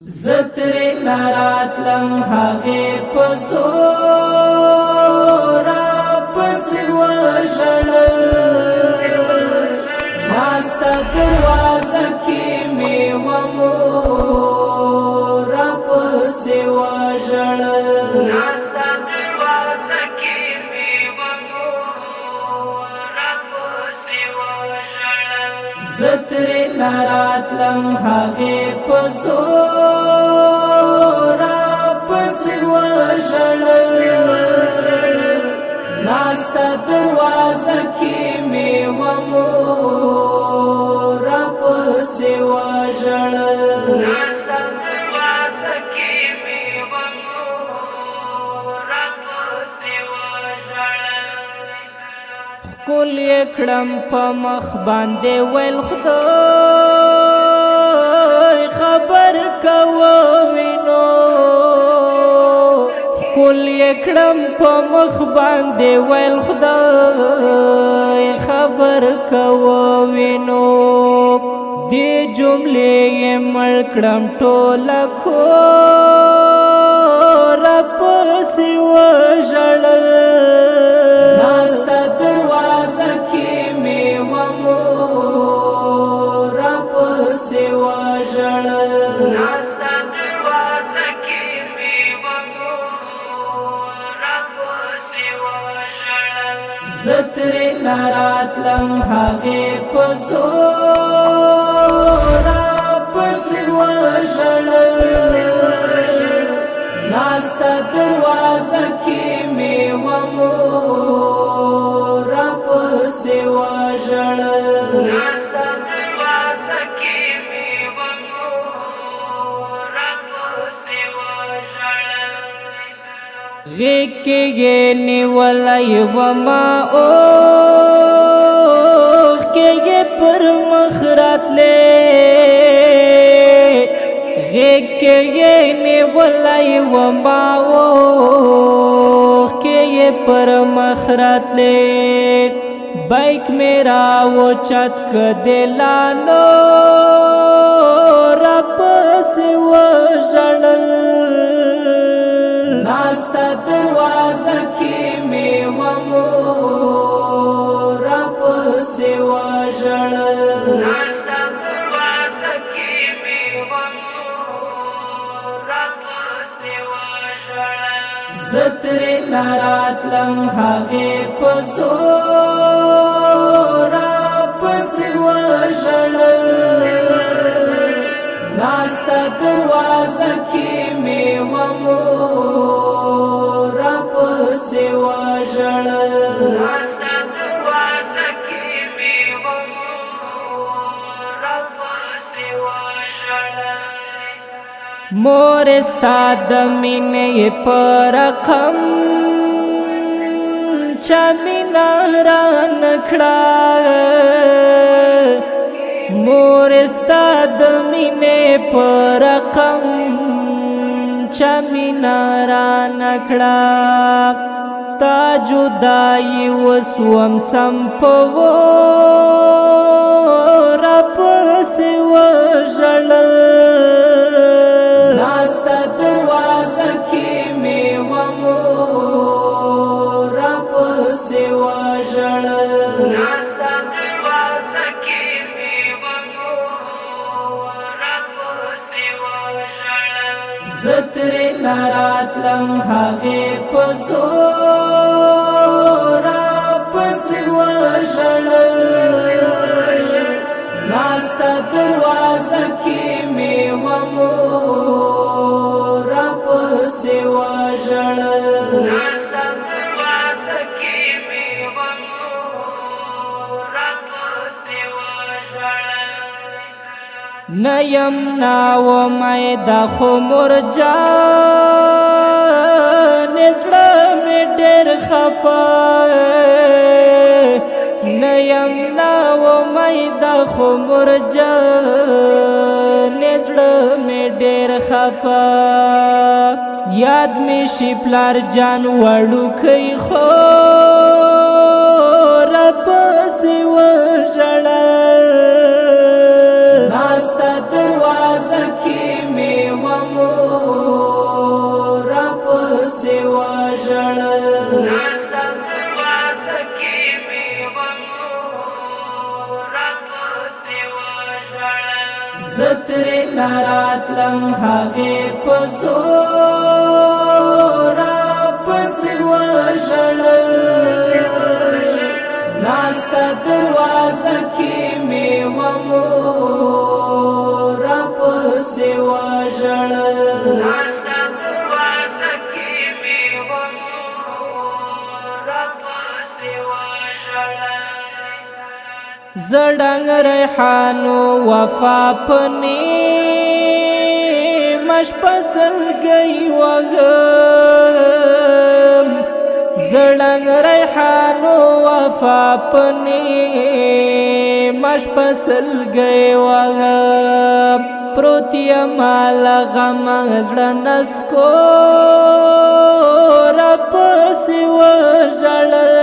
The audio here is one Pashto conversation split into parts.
زتر نارات لم هاغه پسورا پس وژړل ناستا دروازه کې می ومور پس وژړل ناستا دروازه کې می ومور پس وژړل زتر نارات لم هاغه پسورا پس وژړل ناستا دروازه کې می ومور پس وژړل ناستا دروازه کې می ومور پس وژړل خپل کړم په مخ باندې ویل خدای خبر کوو وینو خپل کړم په مخ باندې ویل خدای خبر کوو وینو دې جملې مړ کړم ټوله خور پس وژړل ناستا دروازه کې می ومور پس وژړل ناستا دروازه کې می ومور پس وژړل زتر نارات لم هاغه پسورا پس وژړل ناستا دروازه کې می ومور پس وژړل ناستا دروازه کې می ومور پس وژړل غیږ کې یې نیولی وما اوښ کې یې پر مخ راتلې غیږ کې یې نیولی وما اوښ کې یې پر مخ راتلې بایک میرا وہ چت کدلانو رپس وژړل ناستا دروازه کې می ومور پس وژړل ناستا دروازه کې می ومور پس وژړل زتر نارات لم هاغه پسورا پس وژړل ناستا دروازه کې می ومور پس وژړل ناستا دروازه کې می ومور پس وژړل مور استاد مینې پر رقم چا مینا را نکړه مور استاد مینې پر رقم چا مینا را نکړه تا جدای وسوم سم په ور پس وژړل ناستا دروازه کې می ومور پس وژړل ناستا دروازه کې می ومور پس وژړل زتر نارات لم هاغه پسورا پس وژړل ناستا دروازه کې می ومور پس وژړل ناستا دروازه کې می ومور پس وژړل نیم ناو مې د خمر جان زړه مې ډېر خپه نیم ناو مې د خمر جان زړه مې ډېر خپه یاد مې شي پلار جان وړوکی خور پس وژړل ناستا دروازه کې می نراتلم هغه پزور پس وژړل ناستا دروازه کې می ومور پس وژړل ناستا دروازه کې می ومور پس وژړل زړنګ ریحانو وفا پنی مش پسل گئی وغم زړنګ ریحانو وفا پنی مش پسل گئی وغم پروتی مال غم زړه نسکو رپس وژړل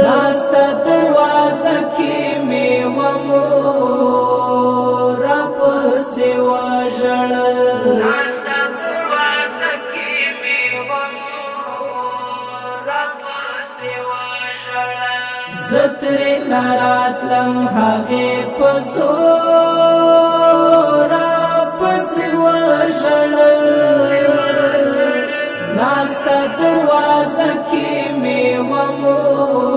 ناستا دروازه کې می ومور پس وژړل ناستا دروازه کې می ومور پس وژړل زتر نراتلم هغه پزور پس وژړل ناستا دروازه کې می ومور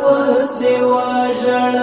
پس وژړل